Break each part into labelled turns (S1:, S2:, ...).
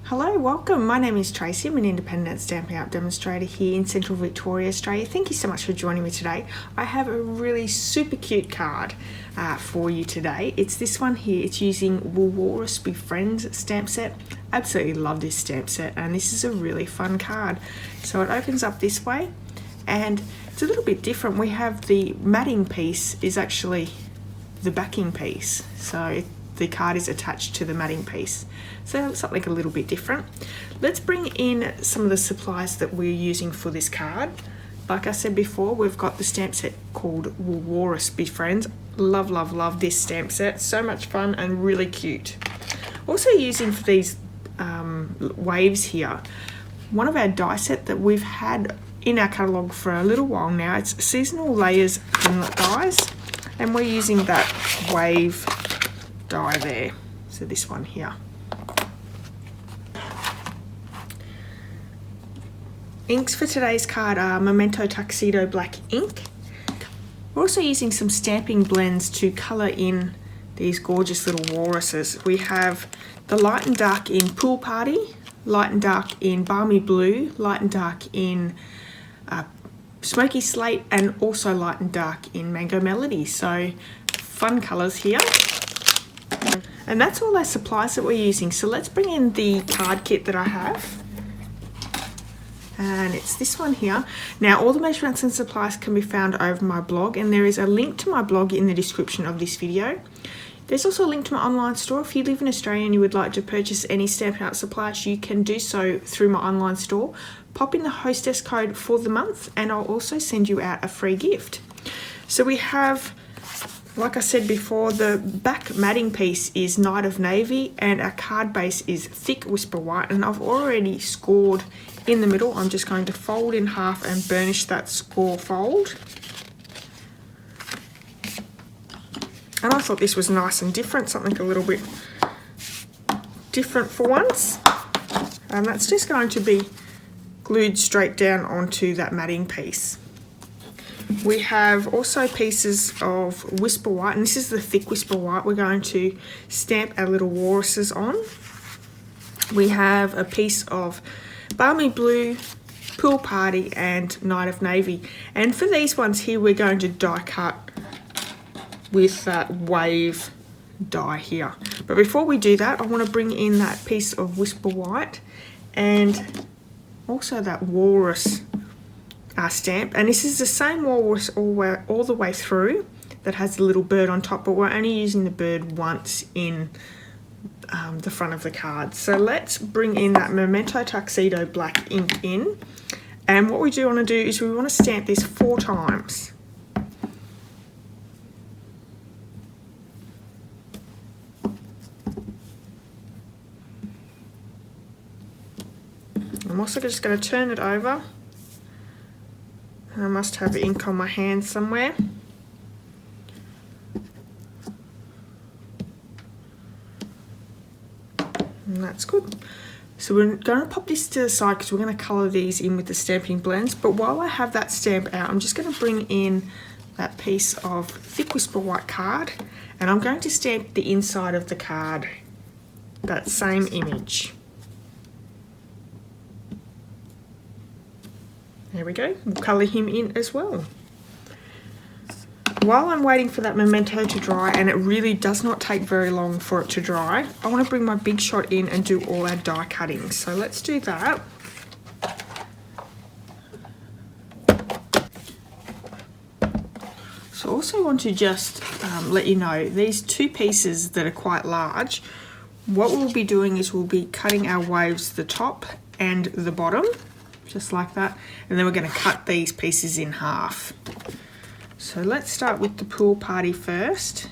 S1: Hello, welcome. My name is Tracy. I'm an independent Stampin' Up demonstrator here in Central Victoria, Australia. Thank you so much for joining me today. I have a really super cute card for you today. It's this one here. It's using Walrus Be Friends stamp set. Absolutely love this stamp set, and this is a really fun card. So it opens up this way, and it's a little bit different. We have the matting piece is actually the backing piece. So the card is attached to the matting piece. So something a little bit different. Let's bring in some of the supplies that we're using for this card. Like I said before, we've got the stamp set called Walrus Be Friends. Love, love, love this stamp set. So much fun and really cute. Also using for these waves here, one of our die set that we've had in our catalogue for a little while now. It's seasonal layers inlet dies, and we're using that wave die there. So this one here. Inks for today's card are Memento Tuxedo Black ink. We're also using some stamping blends to colour in these gorgeous little walruses. We have the light and dark in Pool Party, light and dark in Balmy Blue, light and dark in Smoky Slate, and also light and dark in Mango Melody. So fun colours here. And that's all our supplies that we're using. So let's bring in the card kit that I have. And it's this one here. Now all the measurements and supplies can be found over my blog, and there is a link to my blog in the description of this video. There's also a link to my online store. If you live in Australia and you would like to purchase any Stampin' Up supplies, you can do so through my online store. Pop in the hostess code for the month, and I'll also send you out a free gift. So we have, like I said before, the back matting piece is Night of Navy, and our card base is Thick Whisper White, and I've already scored in the middle. I'm just going to fold in half and burnish that score fold. And I thought this was nice and different, something a little bit different for once. And that's just going to be glued straight down onto that matting piece. We have also pieces of Whisper White, and this is the Thick Whisper White we're going to stamp our little walruses on. We have a piece of Balmy Blue, Pool Party, and Night of Navy. And for these ones here, we're going to die cut with that wave die here. But before we do that, I want to bring in that piece of Whisper White and also that walrus stamp, and this is the same walrus all the way through that has the little bird on top, but we're only using the bird once in the front of the card. So let's bring in that Memento Tuxedo Black ink in, and what we do want to do is we want to stamp this 4 times. I'm also just going to turn it over. I must have ink on my hand somewhere. And that's good. So we're going to pop this to the side because we're going to colour these in with the stamping blends. But while I have that stamp out, I'm just going to bring in that piece of Thick Whisper White card, and I'm going to stamp the inside of the card, that same image. There we go. We'll colour him in as well. While I'm waiting for that Memento to dry, and it really does not take very long for it to dry, I want to bring my Big Shot in and do all our die cutting. So let's do that. So I also want to just let you know, these 2 pieces that are quite large, what we'll be doing is we'll be cutting our waves, the top and the bottom, just like that, and then we're going to cut these pieces in half. So let's start with the Pool Party first,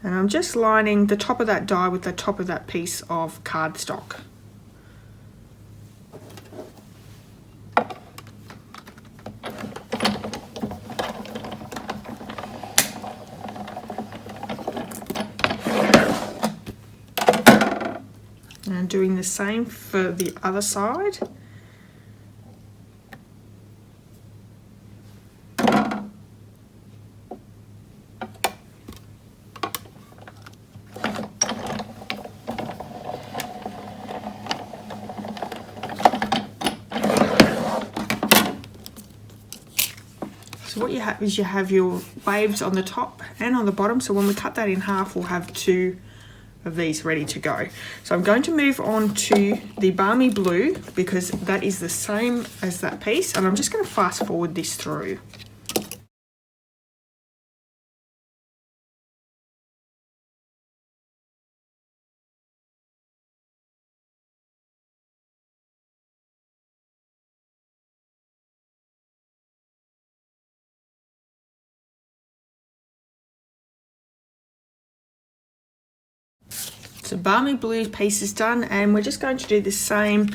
S1: and I'm just lining the top of that die with the top of that piece of cardstock. And doing the same for the other side. what you have is you have your waves on the top and on the bottom. So when we cut that in half, we'll have 2 of these ready to go. So I'm going to move on to the Balmy Blue because that is the same as that piece, and I'm just going to fast forward this through. So Balmy Blue piece is done, and we're just going to do the same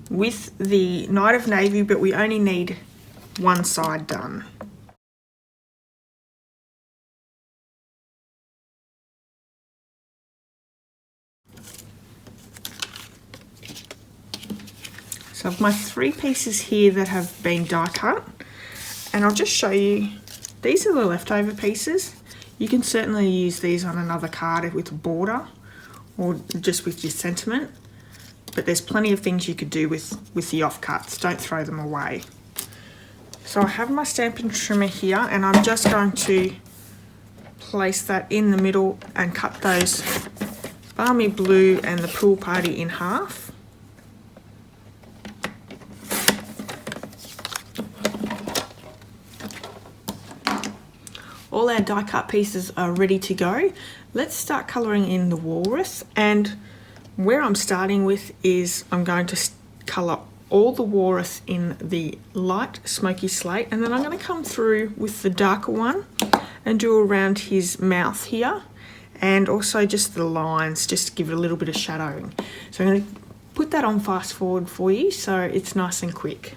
S1: with the Night of Navy, but we only need one side done. So I've my 3 pieces here that have been die cut, and I'll just show you, these are the leftover pieces. You can certainly use these on another card with a border or just with your sentiment, but there's plenty of things you could do with the offcuts. Don't throw them away. So I have my Stampin' trimmer here, and I'm just going to place that in the middle and cut those Balmy Blue and the Pool Party in half. All our die cut pieces are ready to go. Let's start colouring in the walrus, and where I'm starting with is I'm going to colour all the walrus in the light smoky slate, and then I'm going to come through with the darker one and do around his mouth here, and also just the lines, just to give it a little bit of shadowing. So I'm going to put that on fast forward for you so it's nice and quick.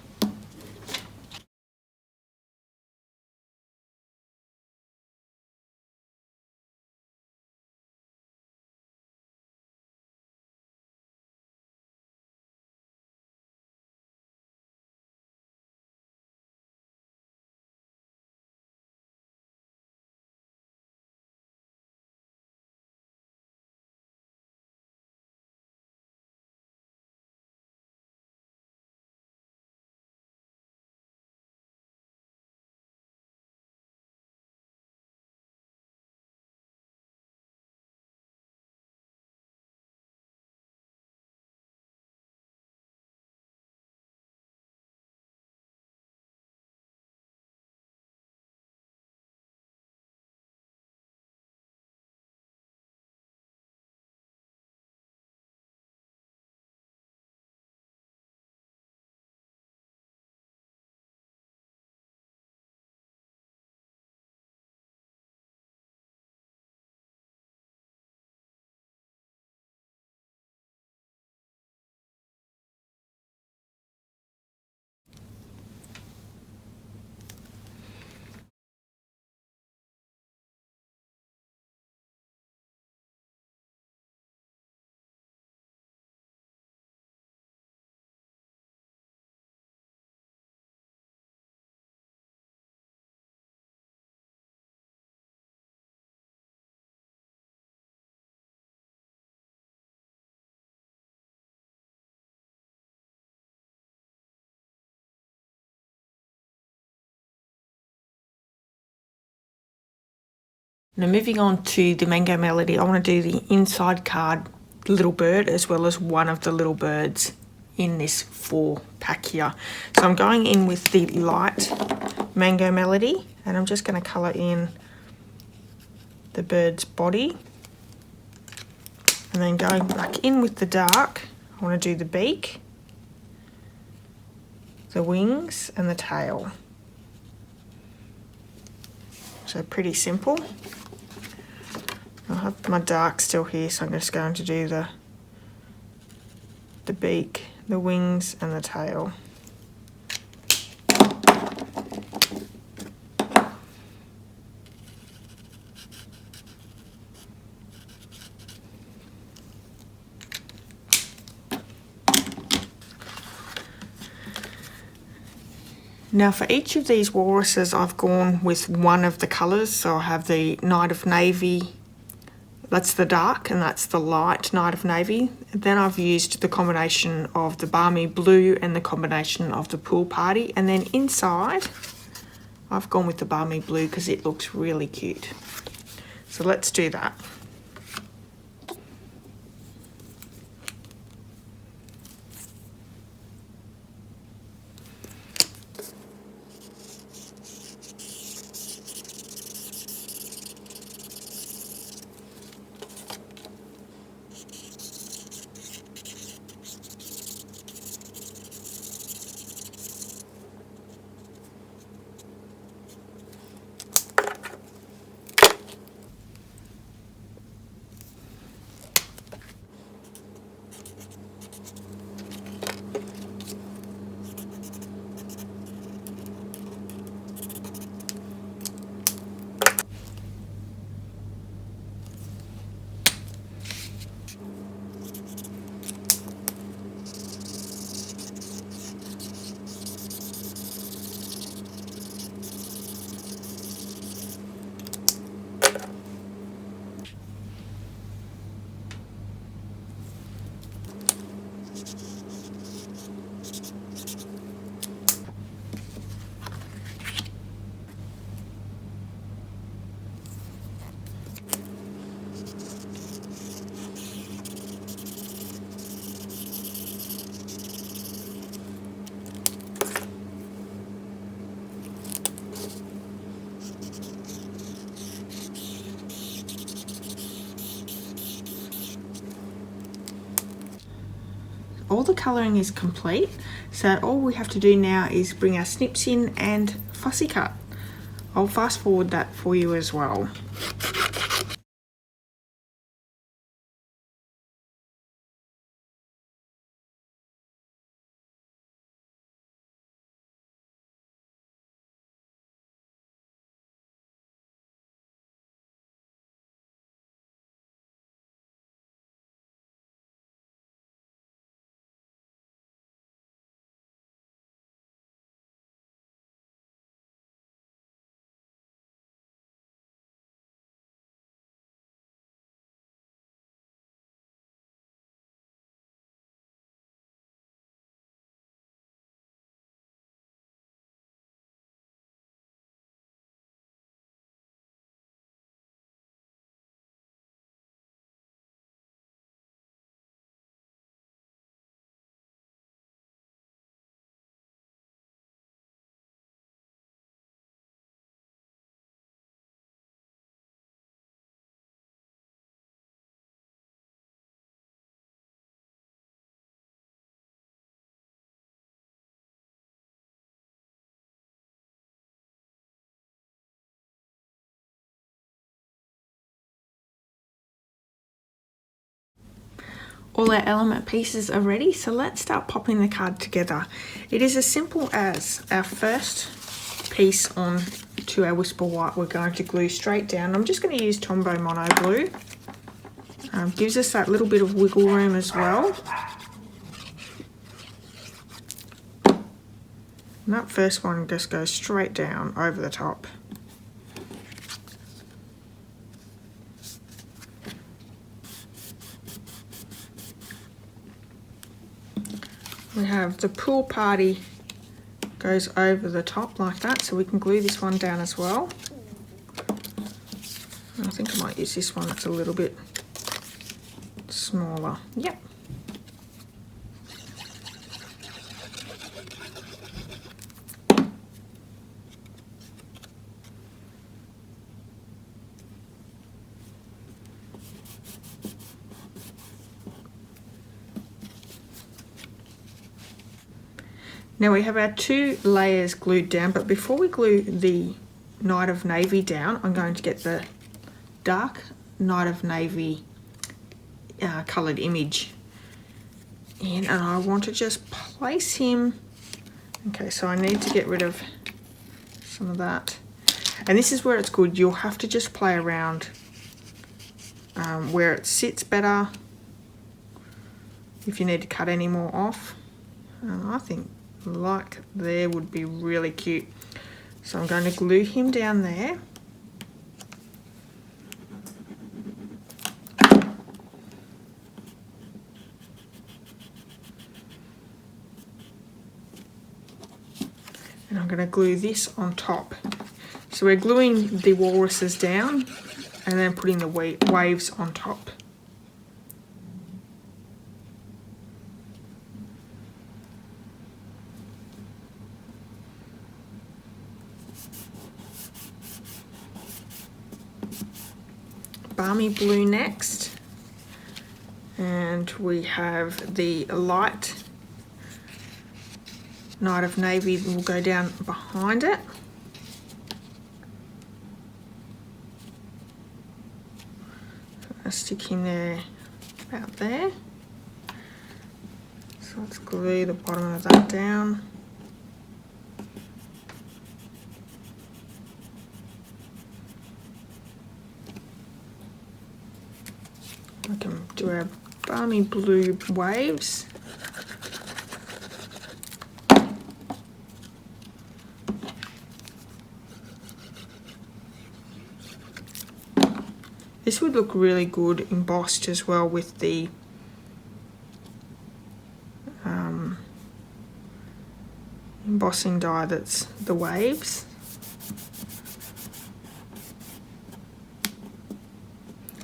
S1: Now moving on to the Mango Melody, I want to do the inside card little bird as well as one of the little birds in this 4 pack here. So I'm going in with the light Mango Melody, and I'm just going to colour in the bird's body, and then going back in with the dark, I want to do the beak, the wings and the tail. So pretty simple. I have my dark still here, so I'm just going to do the beak, the wings and the tail. Now for each of these walruses I've gone with one of the colours, so I have the Night of Navy, that's the dark, and that's the light Night of Navy. Then I've used the combination of the Balmy Blue and the combination of the Pool Party, and then inside I've gone with the balmy blue because it looks really cute. So let's do that. All the colouring is complete, so all we have to do now is bring our snips in and fussy cut. I'll fast forward that for you as well. All our element pieces are ready, so let's start popping the card together. It is as simple as our first piece on to our Whisper White we're going to glue straight down. I'm just going to use Tombow Mono glue. Gives us that little bit of wiggle room as well. And that first one just goes straight down over the top. We have the pool party goes over the top like that, so we can glue this one down as well. I think I might use this one that's a little bit smaller. Yep. Now we have our 2 layers glued down, but before we glue the Night of Navy down, I'm going to get the dark Night of Navy coloured image in, and I want to just place him. Okay, so I need to get rid of some of that. And this is where it's good. You'll have to just play around where it sits better. If you need to cut any more off, I think like there would be really cute. So I'm going to glue him down there. And I'm going to glue this on top. So we're gluing the walruses down and then putting the waves on top. Balmy blue next, and we have the light Night of Navy will go down behind it. I'll stick him there, about there. So let's glue the bottom of that down. We can do our balmy blue waves. This would look really good embossed as well with the embossing die that's the waves.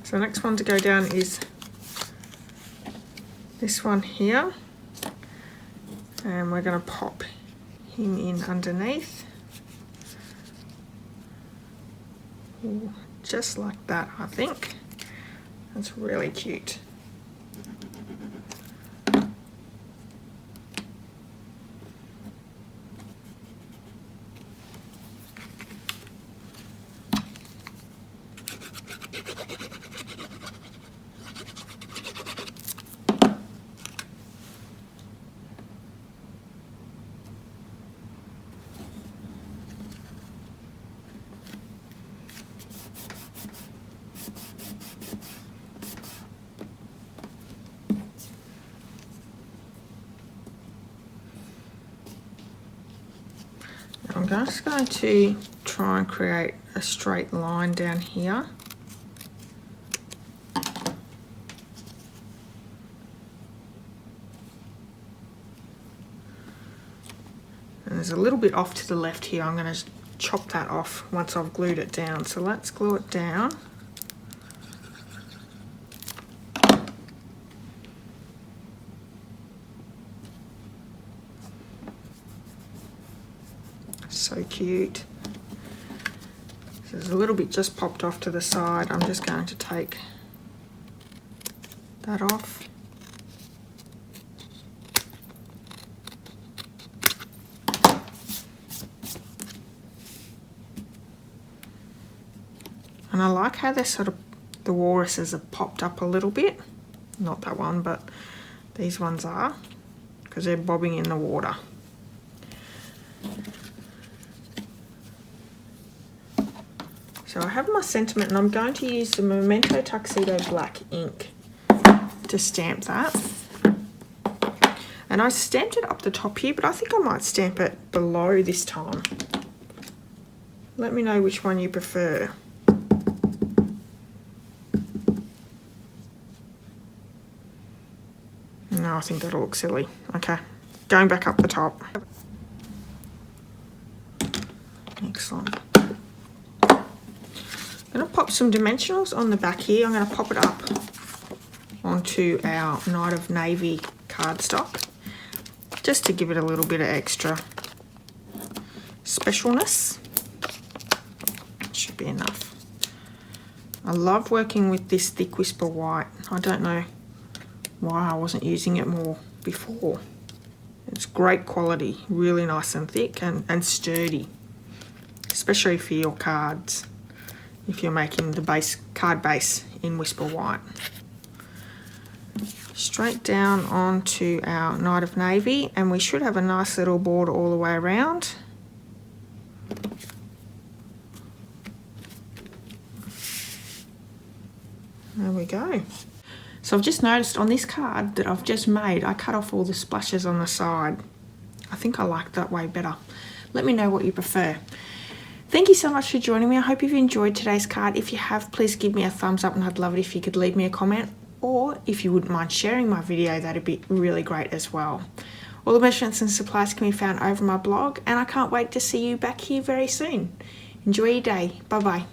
S1: So the next one to go down is this one here, and we're going to pop him in underneath. Ooh, just like that, I think. That's really cute. I'm just going to try and create a straight line down here. And there's a little bit off to the left here. I'm going to chop that off once I've glued it down. So let's glue it down. So cute. So there's a little bit just popped off to the side. I'm just going to take that off. And I like how they're sort of, the walruses are popped up a little bit. Not that one, but these ones are, because they're bobbing in the water. So I have my sentiment, and I'm going to use the Memento Tuxedo Black ink to stamp that. And I stamped it up the top here, but I think I might stamp it below this time. Let me know which one you prefer. No, I think that'll look silly. Okay, going back up the top. Excellent. I'm going to pop some dimensionals on the back here. I'm going to pop it up onto our Night of Navy cardstock, just to give it a little bit of extra specialness. Should be enough. I love working with this thick Whisper White. I don't know why I wasn't using it more before. It's great quality, really nice and thick and sturdy, especially for your cards. If you're making the card base in Whisper White. Straight down onto our Night of Navy, and we should have a nice little border all the way around. There we go. So I've just noticed on this card that I've just made, I cut off all the splashes on the side. I think I like that way better. Let me know what you prefer. Thank you so much for joining me. I hope you've enjoyed today's card. If you have, please give me a thumbs up, and I'd love it if you could leave me a comment, or if you wouldn't mind sharing my video, that'd be really great as well. All the measurements and supplies can be found over my blog, and I can't wait to see you back here very soon. Enjoy your day. Bye bye.